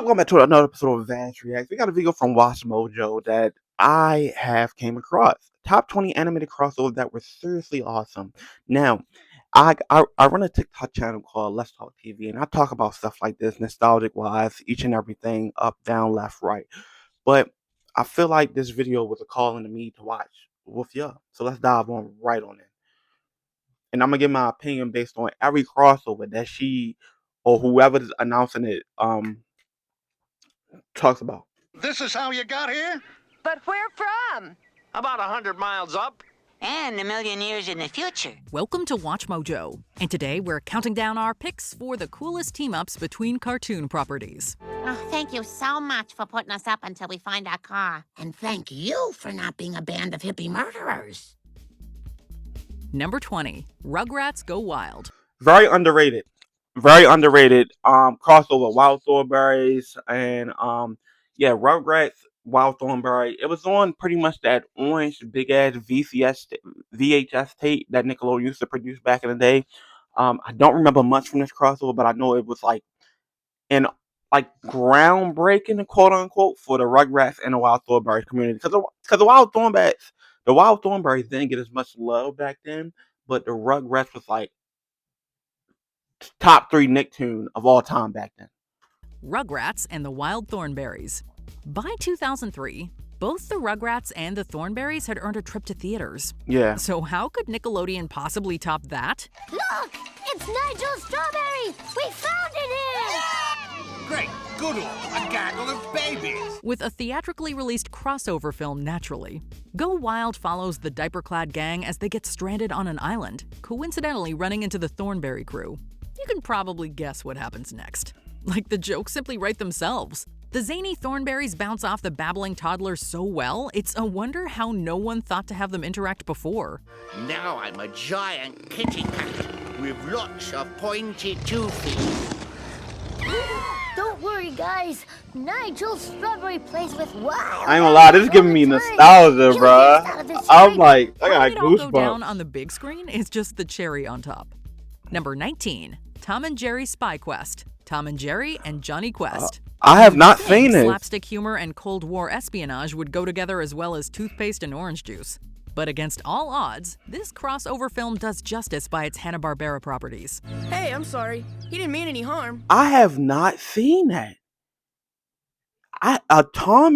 Welcome back to another episode of Vass Reacts. We got a video from Watch Mojo that I have came across. Top 20 animated crossovers that were seriously awesome. Now, I run a TikTok channel called Let's Talk TV, and I talk about stuff like this, nostalgic wise, each and everything, up, down, left, right. But I feel like this video was a calling to me to watch with you. So let's dive on right on it. And I'm gonna give my opinion based on every crossover that she or whoever is announcing it talks about. This is how you got here? But where from? About 100 miles up. And a million years in the future. Welcome to Watch Mojo, and today we're counting down our picks for the coolest team-ups between cartoon properties. Oh, thank you so much for putting us up until we find our car. And thank you for not being a band of hippie murderers. Number 20, Rugrats Go Wild. Very underrated. Very underrated. Crossover Wild Thornberries and Rugrats Wild Thornberry. It was on pretty much that orange big ass VHS tape that Nickelodeon used to produce back in the day. I don't remember much from this crossover, but I know it was like groundbreaking, quote unquote, for the Rugrats and the Wild Thornberries community. Because the Wild Thornberries didn't get as much love back then, but the Rugrats was like top 3 Nicktoon of all time back then. Rugrats and the Wild Thornberries. By 2003, both the Rugrats and the Thornberries had earned a trip to theaters. Yeah. So how could Nickelodeon possibly top that? Look! It's Nigel Strawberry! We found it here! Great, good one. A gaggle of babies. With a theatrically released crossover film, naturally. Go Wild follows the diaper-clad gang as they get stranded on an island, coincidentally running into the Thornberry crew. You can probably guess what happens next. Like the jokes simply write themselves. The zany Thornberries bounce off the babbling toddlers so well, it's a wonder how no one thought to have them interact before. Now I'm a giant kitty cat with lots of pointy toothies. Don't worry, guys. Nigel Strawberry plays with Wild. I ain't gonna lie, this is giving me nostalgia, bruh. I'm like, I got How it all go down goosebumps. on the big screen is just the cherry on top. Number 19, Tom and Jerry Spy Quest. Tom and Jerry and Johnny Quest. I have not seen it. Slapstick humor and Cold War espionage would go together as well as toothpaste and orange juice. But against all odds, this crossover film does justice by its Hanna-Barbera properties. Hey, I'm sorry. He didn't mean any harm. I have not seen that. Tom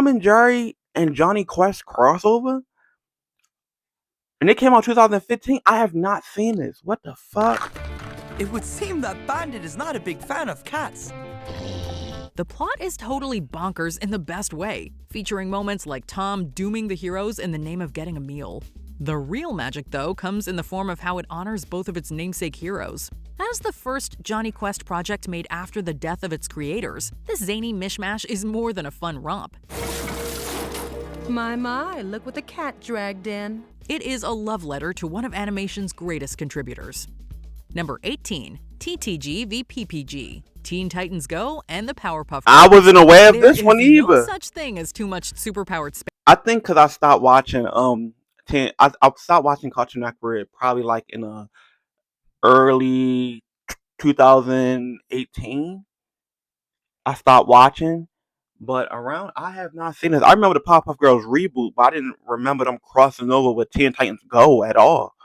and Jerry and Johnny Quest crossover? And it came out 2015? I have not seen this. What the fuck? It would seem that Bandit is not a big fan of cats. The plot is totally bonkers in the best way, featuring moments like Tom dooming the heroes in the name of getting a meal. The real magic, though, comes in the form of how it honors both of its namesake heroes. As the first Johnny Quest project made after the death of its creators, this zany mishmash is more than a fun romp. My, look what the cat dragged in. It is a love letter to one of animation's greatest contributors. Number 18, TTG v PPG, Teen Titans Go and the Powerpuff Girls. I wasn't aware of this one There is no either. such thing as too much superpowered space. I think because I stopped watching I stopped watching Cartoon Network probably like in early 2018. I stopped watching, but I have not seen this. I remember the Powerpuff Girls reboot, but I didn't remember them crossing over with Teen Titans Go at all.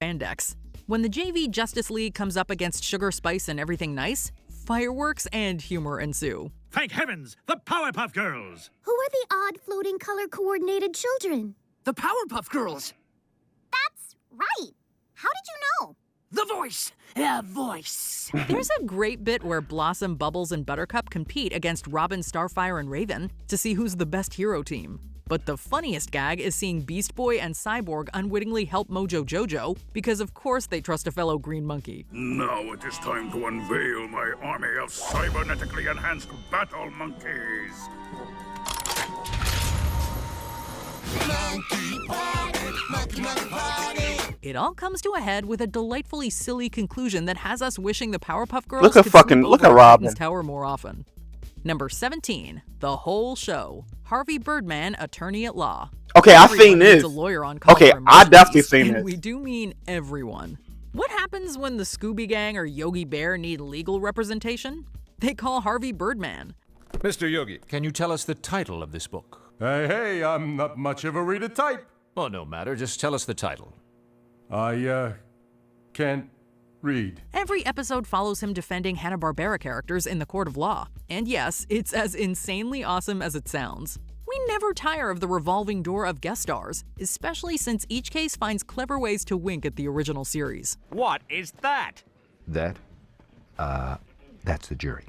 Spandex. When the JV Justice League comes up against Sugar, Spice, and Everything Nice, fireworks and humor ensue. Thank heavens, the Powerpuff Girls. Who are the odd floating color-coordinated children? The Powerpuff Girls. That's right. How did you know? The voice. The voice. There's a great bit where Blossom, Bubbles, and Buttercup compete against Robin, Starfire, and Raven to see who's the best hero team. But the funniest gag is seeing Beast Boy and Cyborg unwittingly help Mojo Jojo because of course they trust a fellow green monkey. Now it is time to unveil my army of cybernetically enhanced battle monkeys. It all comes to a head with a delightfully silly conclusion that has us wishing the Powerpuff Girls Look at could sleep look over at Robin. Titan's Tower more often. Number 17, The Whole Show. Harvey Birdman, Attorney at Law. Okay, I've Everyone seen needs this. a lawyer on call Okay, for I definitely emergencies, seen and this. we do mean everyone. What happens when the Scooby Gang or Yogi Bear need legal representation? they call Harvey Birdman. Mr. Yogi, can you tell us the title of this book? Hey, I'm not much of a reader type. Well, no matter, just tell us the title. I, can't read. Every episode follows him defending Hanna-Barbera characters in the court of law. And yes, it's as insanely awesome as it sounds. We never tire of the revolving door of guest stars, especially since each case finds clever ways to wink at the original series. What is that? That? That's the jury.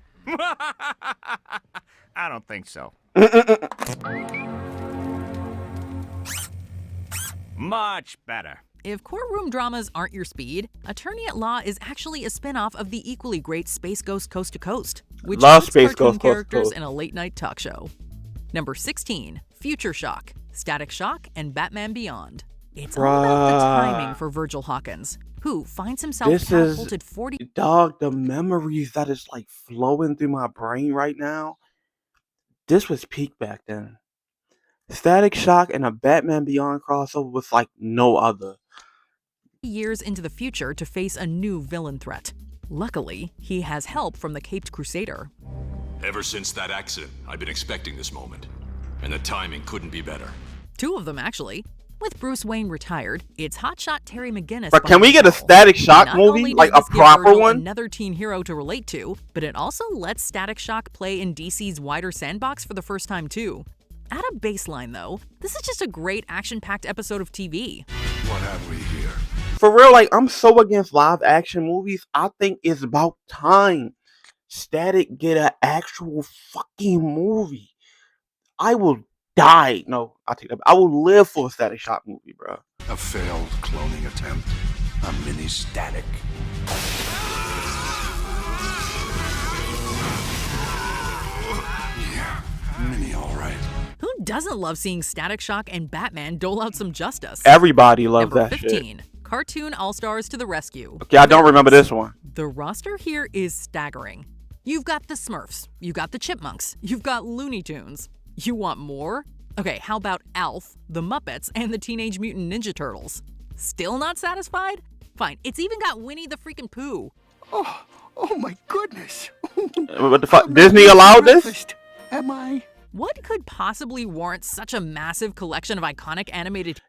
I don't think so. Much better. If courtroom dramas aren't your speed, Attorney at Law is actually a spin-off of the equally great Space Ghost Coast to Coast, which Love puts Space cartoon Ghost Coast to characters Coast. in a late-night talk show. Number 16, Future Shock, Static Shock, and Batman Beyond. It's all about the timing for Virgil Hawkins, who finds himself This is catapulted 40 dog. The memories that is like flowing through my brain right now. This was peak back then. Static Shock and a Batman Beyond crossover was like no other. years into the future to face a new villain threat. Luckily, he has help from the Caped Crusader. Ever since that accident, I've been expecting this moment. And the timing couldn't be better. Two of them, actually. With Bruce Wayne retired, it's hotshot Terry McGinnis. But can we get a Static Shock movie? Like a proper one? Another teen hero to relate to, but it also lets Static Shock play in DC's wider sandbox for the first time, too. At a baseline, though, this is just a great action-packed episode of TV. What have we here? For real, like, I'm so against live action movies. I think it's about time Static get an actual fucking movie. I will die. No, I'll take that. I will live for a Static Shock movie, bro. A failed cloning attempt. A mini Static. Yeah, mini all right. Who doesn't love seeing Static Shock and Batman dole out some justice? Everybody loves Number that 15, shit. Cartoon All-Stars to the rescue. Okay, I don't remember this one. The roster here is staggering. You've got the Smurfs, you've got the Chipmunks, you've got Looney Tunes. You want more? Okay, how about Alf, the Muppets, and the Teenage Mutant Ninja Turtles? Still not satisfied? Fine, it's even got Winnie the freaking Pooh. Oh my goodness. What the fuck? Disney allowed this? Am I? What could possibly warrant such a massive collection of iconic animated...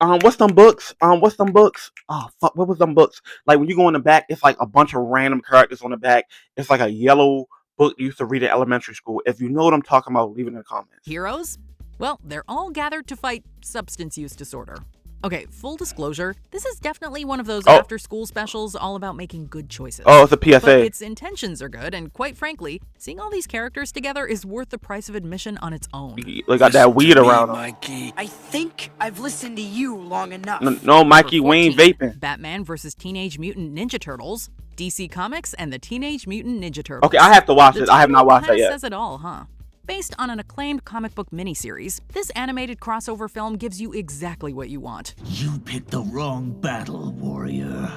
What's them books? What's them books? Oh, fuck, what was them books? Like, when you go in the back, it's like a bunch of random characters on the back. It's like a yellow book you used to read in elementary school. If you know what I'm talking about, leave it in the comments. Heroes? Well, they're all gathered to fight substance use disorder. Okay, full disclosure, this is definitely one of those after-school specials all about making good choices. Oh, it's a PSA. But its intentions are good, and quite frankly, seeing all these characters together is worth the price of admission on its own. They got that weed around them. Mikey. I think I've listened to you long enough. No, Mikey, we ain't vaping. Batman vs. Teenage Mutant Ninja Turtles, DC Comics, and the Teenage Mutant Ninja Turtles. Okay, I have to watch it. I have not watched that yet. Says it all, huh? Based on an acclaimed comic book miniseries, this animated crossover film gives you exactly what you want. You picked the wrong battle, warrior.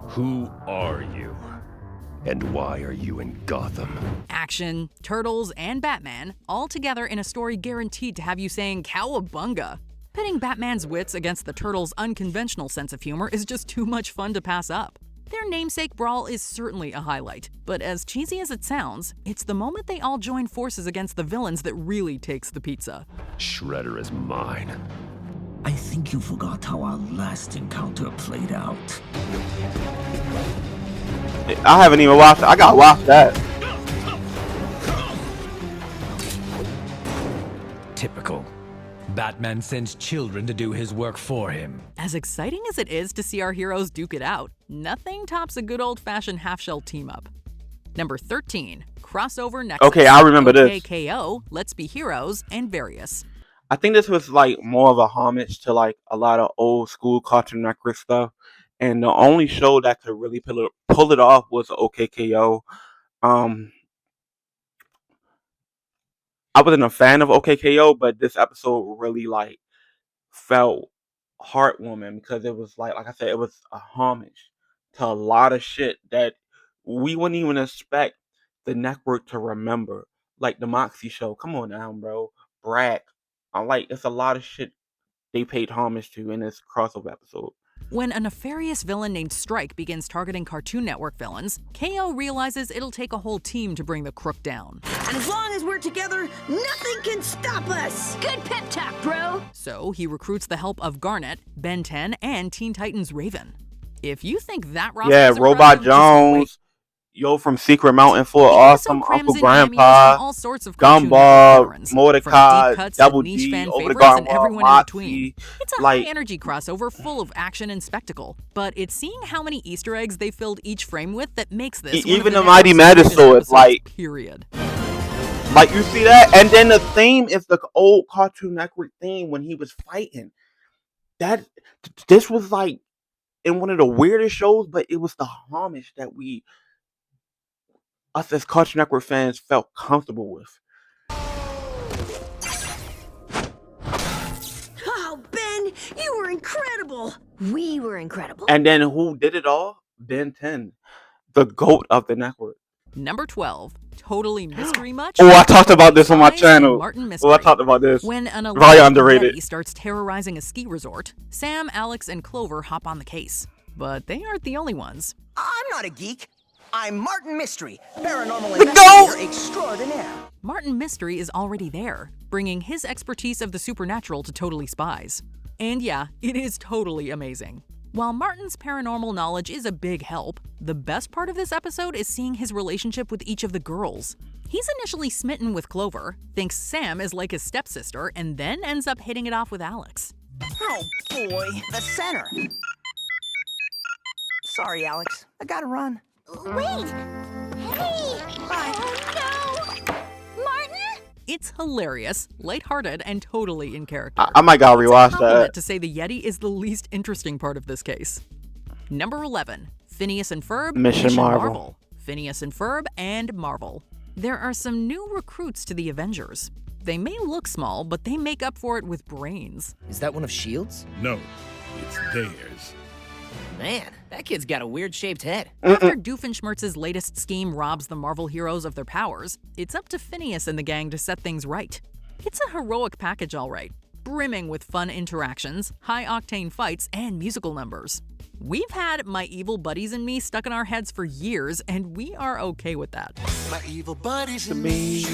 Who are you? And why are you in Gotham? Action, Turtles, and Batman, all together in a story guaranteed to have you saying cowabunga. Pitting Batman's wits against the Turtles' unconventional sense of humor is just too much fun to pass up. Their namesake brawl is certainly a highlight, but as cheesy as it sounds, it's the moment they all join forces against the villains that really takes the pizza. Shredder is mine. I think you forgot how our last encounter played out. I haven't even watched it. I gotta watch that. Typical. Batman sends children to do his work for him. As exciting as it is to see our heroes duke it out, nothing tops a good old-fashioned half-shell team-up. Number 13, Crossover Nexus. Okay, I remember this. KO, Let's Be Heroes, and Various. I think this was like more of a homage to like a lot of old school Cartoon Network stuff. And the only show that could really pull it off was OKKO. I wasn't a fan of OKKO, but this episode really like felt heartwarming because it was like I said, it was a homage to a lot of shit that we wouldn't even expect the network to remember. Like the Moxie show. Come on now, bro. Bragg. It's a lot of shit they paid homage to in this crossover episode. When a nefarious villain named Strike begins targeting Cartoon Network villains, KO realizes it'll take a whole team to bring the crook down. And as long as we're together, nothing can stop us! Good pep talk, bro! So he recruits the help of Garnet, Ben 10, and Teen Titans Raven. If you think that roster Yeah, is Robot impressive, just wait. Jones. Yo from Secret Mountain full of The episode awesome. crams Uncle in cameos Grandpa, from all sorts of Cartoon Network Gumball, veterans, Mordecai, from deep cuts to Double niche D, fan Over the favorites, Garden and Wall, everyone in between. Moxie. It's a Like, high-energy crossover full of action and spectacle, but it's seeing how many Easter eggs they filled each frame with that makes this one of even the the Mighty network's greatest Magiswords, episodes, like, period. like you see that, and then the theme is the old Cartoon Network theme when he was fighting. This was like in one of the weirdest shows, but it was the homage that us as Cartoon Network fans felt comfortable with. Oh, Ben, you were incredible! We were incredible. And then who did it all? Ben 10, the GOAT of the network. Number 12, Totally Mystery Much? Oh, I talked about this on my Spies channel. and Martin Mystery. Oh, I talked about this. When an Probably alleged underrated. Yeti starts terrorizing a ski resort, Sam, Alex, and Clover hop on the case. But they aren't the only ones. I'm not a geek. I'm Martin Mystery, paranormal investigator extraordinaire. Martin Mystery is already there, bringing his expertise of the supernatural to Totally Spies. And yeah, it is totally amazing. While Martin's paranormal knowledge is a big help, the best part of this episode is seeing his relationship with each of the girls. He's initially smitten with Clover, thinks Sam is like his stepsister, and then ends up hitting it off with Alex. Oh boy, the center. Sorry, Alex. I gotta run. Wait! Hey! Bye. Oh, no! Martin? It's hilarious, lighthearted, and totally in character. I might gotta It's a rewatch compliment that. to say the Yeti is the least interesting part of this case. Number 11, Phineas and Ferb, Mission Marvel. Phineas and Ferb, and Marvel. There are some new recruits to the Avengers. They may look small, but they make up for it with brains. Is that one of S.H.I.E.L.D.'s? No, it's theirs. Man, that kid's got a weird-shaped head. After Doofenshmirtz's latest scheme robs the Marvel heroes of their powers, it's up to Phineas and the gang to set things right. It's a heroic package, all right, brimming with fun interactions, high-octane fights, and musical numbers. We've had My Evil Buddies and Me stuck in our heads for years, and we are okay with that. My evil buddies and me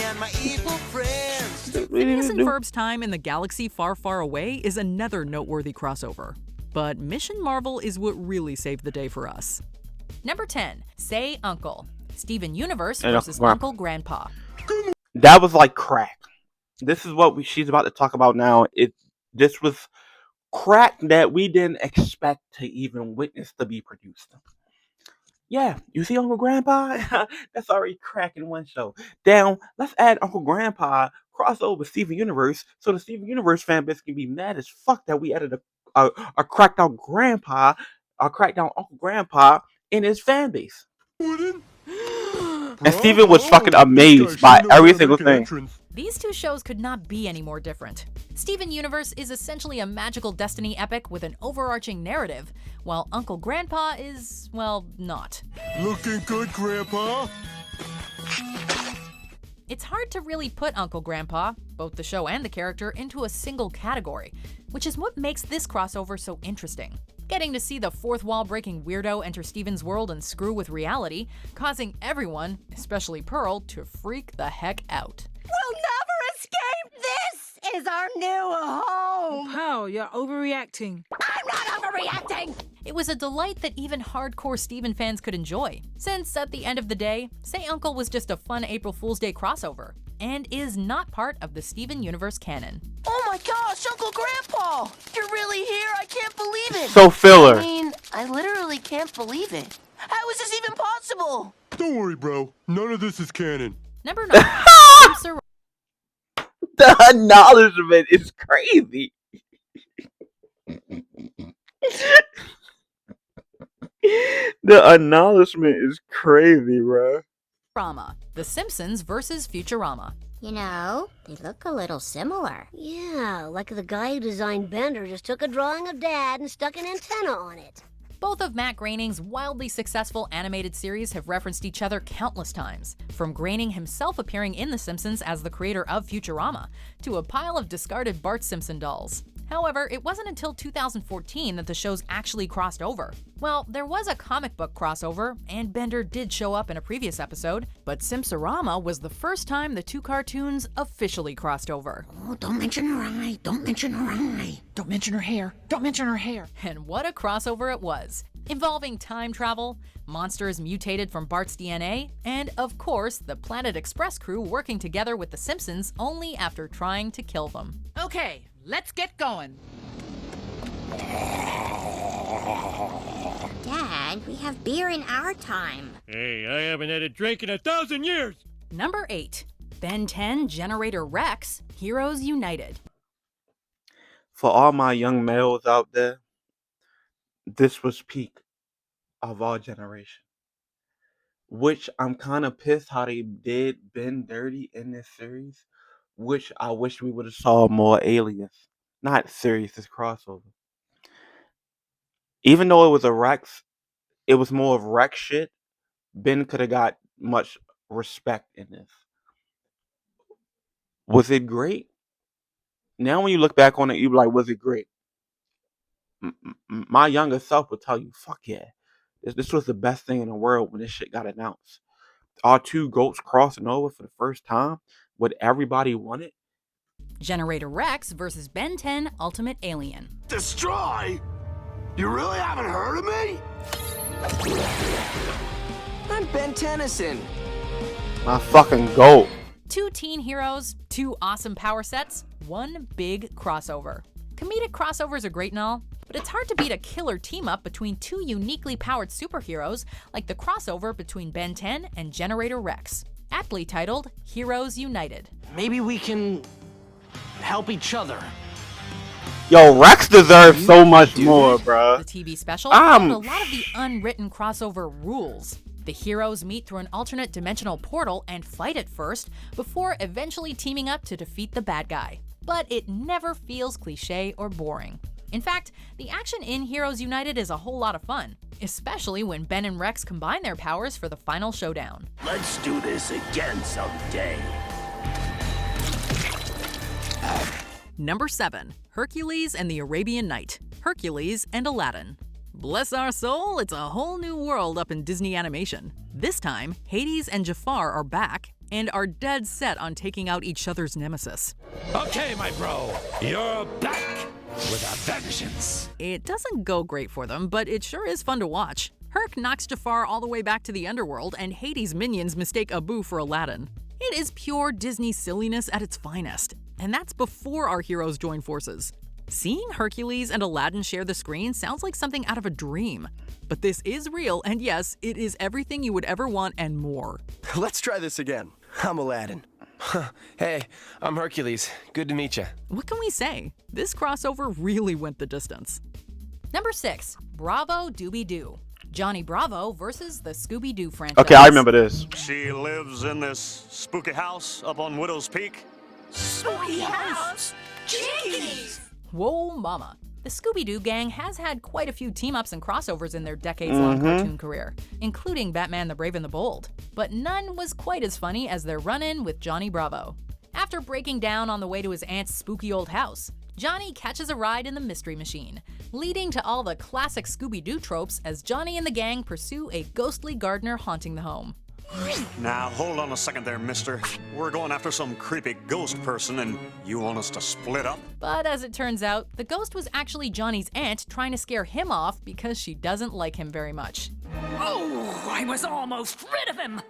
and my evil friends. Phineas and Ferb's time in the galaxy far, far away is another noteworthy crossover. But Mission Marvel is what really saved the day for us. Number 10, Say Uncle. Steven Universe And versus Uncle Grandpa. That was like crack. This is what she's about to talk about now. This was crack that we didn't expect to even witness to be produced. Yeah, you see Uncle Grandpa? That's already crack in one show. Down, let's add Uncle Grandpa crossover with Steven Universe so the Steven Universe fan base can be mad as fuck that we added a cracked out grandpa, a cracked out Uncle Grandpa in his fan base. And Steven was fucking amazed by every single thing. These two shows could not be any more different. Steven Universe is essentially a magical destiny epic with an overarching narrative, while Uncle Grandpa is, well, not. Looking good, Grandpa. It's hard to really put Uncle Grandpa, both the show and the character, into a single category, which is what makes this crossover so interesting. Getting to see the fourth wall breaking weirdo enter Steven's world and screw with reality, causing everyone, especially Pearl, to freak the heck out. We'll never escape! This is our new home! Wow, you're overreacting. I'm not overreacting! It was a delight that even hardcore Steven fans could enjoy, since at the end of the day, Say Uncle was just a fun April Fool's Day crossover, and is not part of the Steven Universe canon. Oh my gosh, Uncle Grandpa! You're really here? I can't believe it! So filler. I mean, I literally can't believe it. How is this even possible? Don't worry, bro. None of this is canon. Number 9. Sir- The acknowledgement is crazy. The acknowledgement is crazy, bro. Futurama, The Simpsons versus Futurama. You know, they look a little similar. Yeah, like the guy who designed Bender just took a drawing of Dad and stuck an antenna on it. Both of Matt Groening's wildly successful animated series have referenced each other countless times, from Groening himself appearing in The Simpsons as the creator of Futurama, to a pile of discarded Bart Simpson dolls. However, it wasn't until 2014 that the shows actually crossed over. Well, there was a comic book crossover, and Bender did show up in a previous episode, but Simpsorama was the first time the two cartoons officially crossed over. Oh, don't mention her eye. Don't mention her eye. Don't mention her hair. Don't mention her hair. And what a crossover it was, involving time travel, monsters mutated from Bart's DNA, and of course, the Planet Express crew working together with the Simpsons only after trying to kill them. Okay, let's get going. Dad, we have beer in our time. Hey, I haven't had a drink in 1,000 years! Number 8. Ben 10 Generator Rex, Heroes United. For all my young males out there, this was peak of our generation. Which I'm kind of pissed how they did Ben dirty in this series. Which I wish we would have saw more aliens. Not series, this crossover. Even though it was a Rex, it was more of Rex shit. Ben could have got much respect in this. Was it great? Now when you look back on it, you be like, was it great? My younger self would tell you, fuck yeah. This was the best thing in the world when this shit got announced. Our two goats crossing over for the first time, what everybody wanted. Generator Rex versus Ben 10 Ultimate Alien. Destroy? You really haven't heard of me? I'm Ben Tennyson. My fucking goat. Two teen heroes, two awesome power sets, one big crossover. Comedic crossovers are great and all, but it's hard to beat a killer team-up between two uniquely powered superheroes like the crossover between Ben 10 and Generator Rex, aptly titled Heroes United. Maybe we can help each other. Yo, Rex deserves so much more, bruh. The TV special followed a lot of the unwritten crossover rules. The heroes meet through an alternate dimensional portal and fight at first, before eventually teaming up to defeat the bad guy. But it never feels cliche or boring. In fact, the action in Heroes United is a whole lot of fun, especially when Ben and Rex combine their powers for the final showdown. Let's do this again someday. Number 7. Hercules and the Arabian Night, Hercules and Aladdin. Bless our soul, it's a whole new world up in Disney animation. This time, Hades and Jafar are back and are dead set on taking out each other's nemesis. Okay, my bro, you're back with a vengeance. It doesn't go great for them, but it sure is fun to watch. Herc knocks Jafar all the way back to the underworld, and Hades' minions mistake Abu for Aladdin. It is pure Disney silliness at its finest, and that's before our heroes join forces. Seeing Hercules and Aladdin share the screen sounds like something out of a dream. But this is real, and yes, it is everything you would ever want and more. Let's try this again. I'm Aladdin. Hey, I'm Hercules. Good to meet you. What can we say? This crossover really went the distance. Number 6. Bravo Doobie-Doo. Johnny Bravo versus the Scooby-Doo franchise. Okay, I remember this. She lives in this spooky house up on Widow's Peak. Spooky house? Jeez! Whoa, mama. The Scooby-Doo gang has had quite a few team-ups and crossovers in their decades-long cartoon career, including Batman the Brave and the Bold. But none was quite as funny as their run-in with Johnny Bravo. After breaking down on the way to his aunt's spooky old house, Johnny catches a ride in the Mystery Machine, leading to all the classic Scooby-Doo tropes as Johnny and the gang pursue a ghostly gardener haunting the home. Now, hold on a second there, mister. We're going after some creepy ghost person, and you want us to split up? But as it turns out, the ghost was actually Johnny's aunt trying to scare him off because she doesn't like him very much. Oh, I was almost rid of him!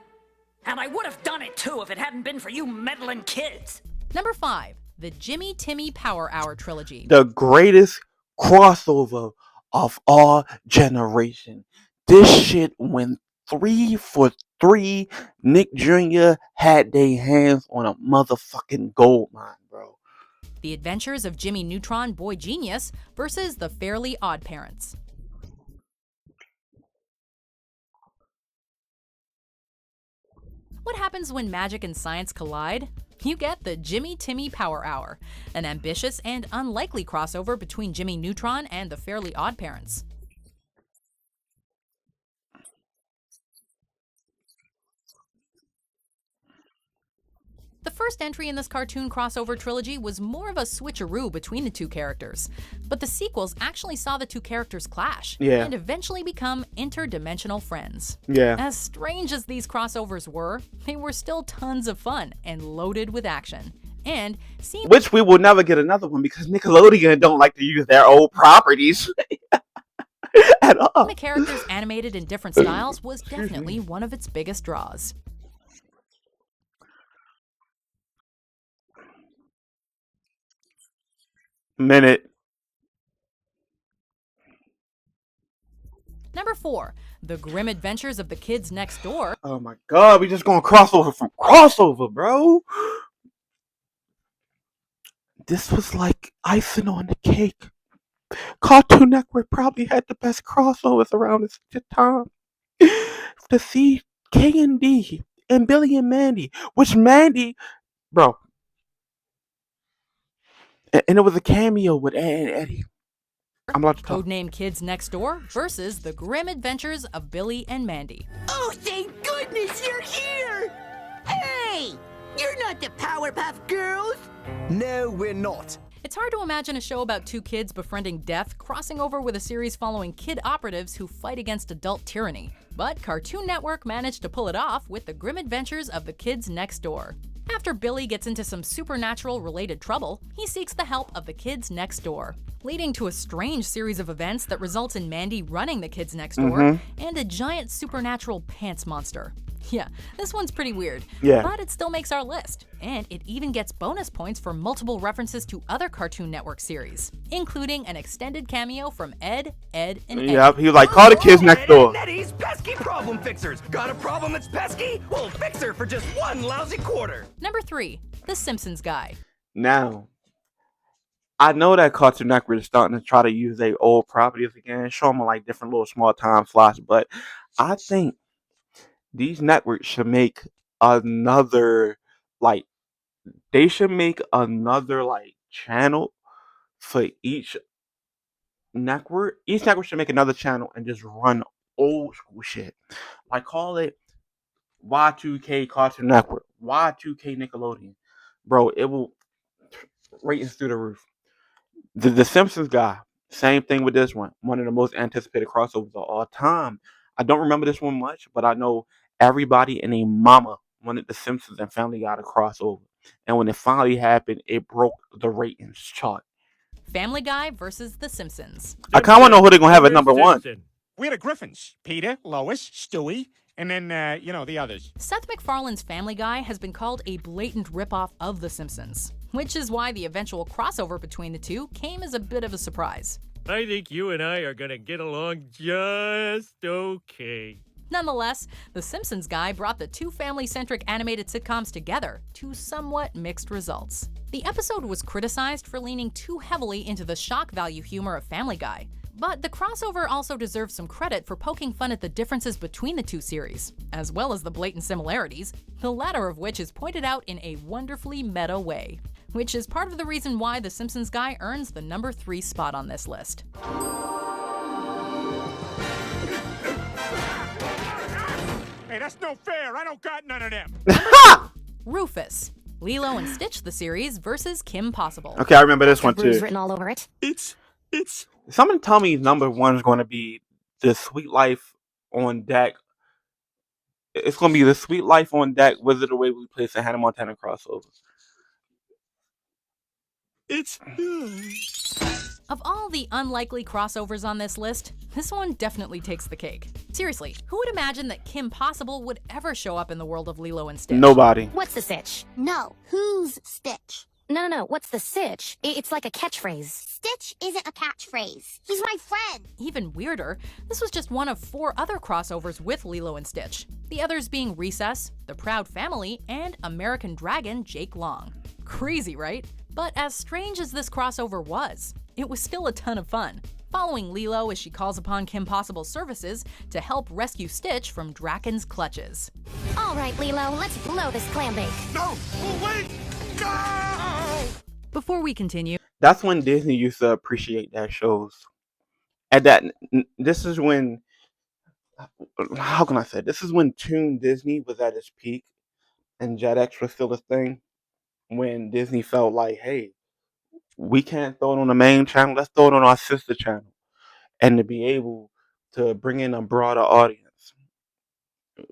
And I would have done it too if it hadn't been for you meddling kids. Number 5. The Jimmy Timmy Power Hour Trilogy. The greatest crossover of our generation. This shit went 3 for 3. Nick Jr. had their hands on a motherfucking gold mine, bro. The Adventures of Jimmy Neutron Boy Genius versus the Fairly Odd Parents. What happens when magic and science collide? You get the Jimmy Timmy Power Hour, an ambitious and unlikely crossover between Jimmy Neutron and the Fairly Odd Parents. The first entry in this cartoon crossover trilogy was more of a switcheroo between the two characters, but the sequels actually saw the two characters clash and eventually become interdimensional friends. As strange as these crossovers were, they were still tons of fun and loaded with action. And which we will never get another one because Nickelodeon don't like to use their old properties at all. The characters animated in different styles was definitely one of its biggest draws. Minute. Number 4, The Grim Adventures of the Kids Next Door. Oh my god, we just going crossover from crossover, bro. This was like icing on the cake. Cartoon Network probably had the best crossovers around this time. To see K&D and Billy and Mandy, which Mandy, bro, and it was a cameo with Ed and Eddie. I'm about to talk. Codename Kids Next Door versus The Grim Adventures of Billy and Mandy. Oh, thank goodness you're here! Hey! You're not the Powerpuff Girls! No, we're not. It's hard to imagine a show about two kids befriending death crossing over with a series following kid operatives who fight against adult tyranny. But Cartoon Network managed to pull it off with The Grim Adventures of the Kids Next Door. After Billy gets into some supernatural-related trouble, he seeks the help of the kids next door, leading to a strange series of events that results in Mandy running the kids next door and a giant supernatural pants monster. Yeah, this one's pretty weird, but it still makes our list. And it even gets bonus points for multiple references to other Cartoon Network series, including an extended cameo from Ed, and Ed. Yep, he was like, call the kids next door. Eddie's pesky problem fixers. Got a problem that's pesky? We'll fix her for just one lousy quarter. Number 3, The Simpsons Guy. Now, I know that Cartoon Network is starting to try to use their old properties again, show them like different little small time slots, but I think these networks should make another channel for each network. Each network should make another channel and just run old school shit. Like call it Y2K Cartoon Network, Y2K Nickelodeon. Bro, it will ratings through the roof. The Simpsons Guy, same thing with this one. One of the most anticipated crossovers of all time. I don't remember this one much, but I know everybody and a mama wanted The Simpsons and Family Guy to crossover. And when it finally happened, it broke the ratings chart. Family Guy versus The Simpsons. I kind of want to know who they're going to have at number 1. We're the Griffins. Peter, Lois, Stewie, and then, the others. Seth MacFarlane's Family Guy has been called a blatant ripoff of The Simpsons, which is why the eventual crossover between the two came as a bit of a surprise. I think you and I are gonna get along just okay. Nonetheless, The Simpsons Guy brought the two family-centric animated sitcoms together to somewhat mixed results. The episode was criticized for leaning too heavily into the shock value humor of Family Guy, but the crossover also deserves some credit for poking fun at the differences between the two series, as well as the blatant similarities, the latter of which is pointed out in a wonderfully meta way, which is part of the reason why The Simpsons Guy earns the number 3 spot on this list. Hey, that's no fair. I don't got none of them. Rufus, Lilo and Stitch the series versus Kim Possible. Okay, I remember this one too. Written all over it. It's. Someone tell me number 1 is going to be The Sweet Life on Deck. It's going to be The Sweet Life on Deck, Wizard of the Waverly Place, and Hannah Montana crossover. It's. Of all the unlikely crossovers on this list, this one definitely takes the cake. Seriously, who would imagine that Kim Possible would ever show up in the world of Lilo and Stitch? Nobody. What's the sitch? No, who's Stitch? No. What's the sitch? It's like a catchphrase. Stitch isn't a catchphrase. He's my friend. Even weirder, this was just one of 4 other crossovers with Lilo and Stitch. The others being Recess, The Proud Family, and American Dragon Jake Long. Crazy, right? But as strange as this crossover was, it was still a ton of fun, following Lilo as she calls upon Kim Possible's services to help rescue Stitch from Draken's clutches. All right, Lilo, let's blow this clam bake. No! Wait! Go! Before we continue, that's when Disney used to appreciate their shows. This is when, how can I say? This is when Toon Disney was at its peak, and Jetix was still a thing. when Disney felt like, hey, we can't throw it on the main channel. Let's throw it on our sister channel, and to be able to bring in a broader audience.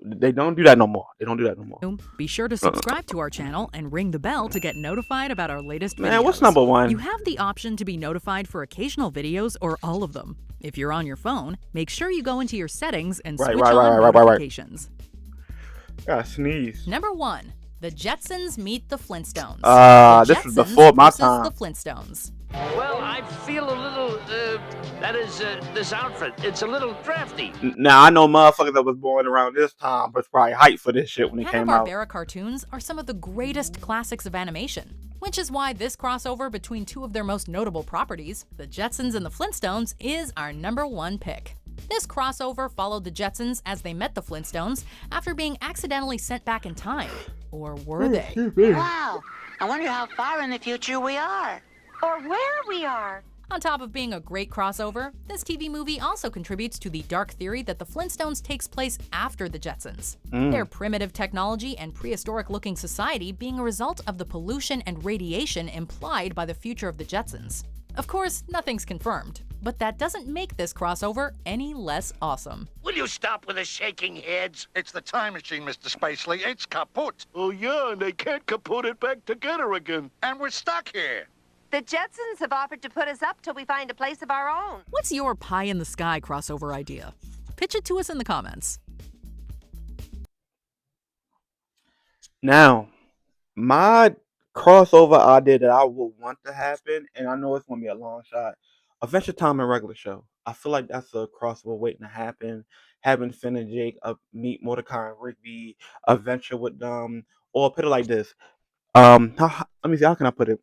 They don't do that no more. They don't do that no more. Be sure to subscribe to our channel and ring the bell to get notified about our latest videos. Man, what's number one? You have the option to be notified for occasional videos or all of them. If you're on your phone, make sure you go into your settings and switch on notifications. Gotta sneeze. Number 1. The Jetsons meet the Flintstones. This was before my time. The Flintstones. Well, I feel a little, this outfit, it's a little drafty. Now, I know motherfuckers that was born around this time was probably hyped for this shit when it came out. Hanna-Barbera cartoons are some of the greatest classics of animation, which is why this crossover between two of their most notable properties, the Jetsons and the Flintstones, is our number 1 pick. This crossover followed the Jetsons as they met the Flintstones after being accidentally sent back in time. Or were they? Wow, I wonder how far in the future we are. Or where we are. On top of being a great crossover, this TV movie also contributes to the dark theory that the Flintstones takes place after the Jetsons. Their primitive technology and prehistoric-looking society being a result of the pollution and radiation implied by the future of the Jetsons. Of course, nothing's confirmed, but that doesn't make this crossover any less awesome. Will you stop with the shaking heads? It's the time machine, Mr. Spacely. It's kaput. Oh, yeah, and they can't kaput it back together again. And we're stuck here. The Jetsons have offered to put us up till we find a place of our own. What's your pie-in-the-sky crossover idea? Pitch it to us in the comments. Now, my crossover idea that I would want to happen, and I know it's going to be a long shot, Adventure Time and Regular Show. I feel like that's a crossover waiting to happen. Having Finn and Jake meet Mordecai and Rigby, adventure with them, or put it like this. Let me see, how can I put it?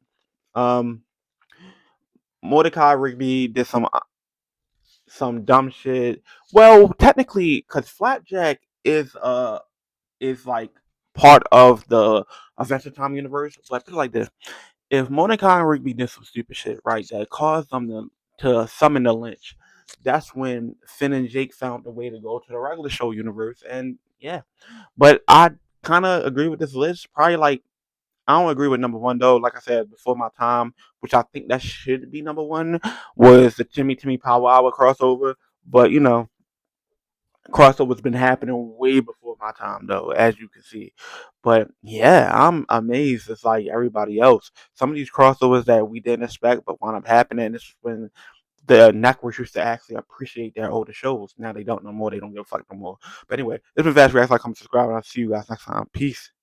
Mordecai Rigby did some dumb shit. Well, technically, because Flapjack is like part of the Adventure Time universe. But put it like this: if Mordecai and Rigby did some stupid shit, right, that caused them to summon the Lynch, that's when Finn and Jake found a way to go to the regular show universe, and yeah. But I kind of agree with this list. Probably like. I don't agree with number 1 though. Like I said before my time, which I think that should be number 1, was the Timmy Power Hour crossover. But you know, crossover's been happening way before my time though, as you can see. But yeah, I'm amazed. It's like everybody else. Some of these crossovers that we didn't expect but wound up happening. This is when the networks used to actually appreciate their older shows. Now they don't no more. They don't give a fuck no more. But anyway, this has been Vass Reacts. Like, comment, subscribe, and I'll see you guys next time. Peace.